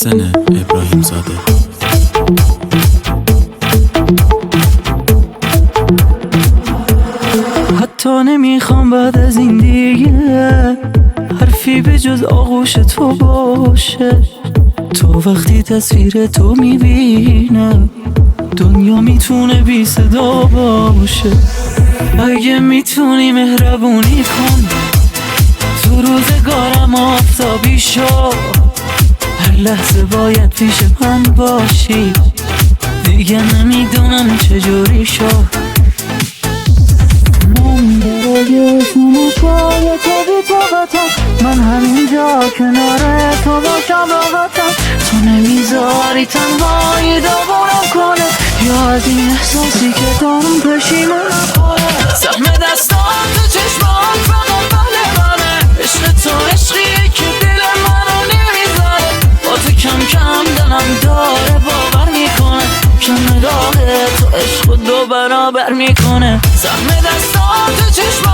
محسن ابراهیم زاده. حتی نمیخوام بعد از این دیگه حرفی به جز آغوش تو باشه. تو وقتی تصویر تو میبینم دنیا میتونه بی صدا باشه. اگه میتونی مهربونی کن تو روزگارم آفتابی شو. هر لحظه باید پیش من باشی دیگه نمیدونم چجوری شو. من برای تو نشای تو بی طاقتم، من همینجا کنار تو باشم راحتم. تو نمیذاری تنهایی داغونم کنه یا از این احساسی که دارم پشیمونم کنه. سهم دستان تو چشمات فقط مال منه. عشق تو عشقیه که دل منو نمیذاره. با تو کم کم دلم داره باور میکنه که نگاه تو عشق دو برابر میکنه. سهم دستان تو چشمات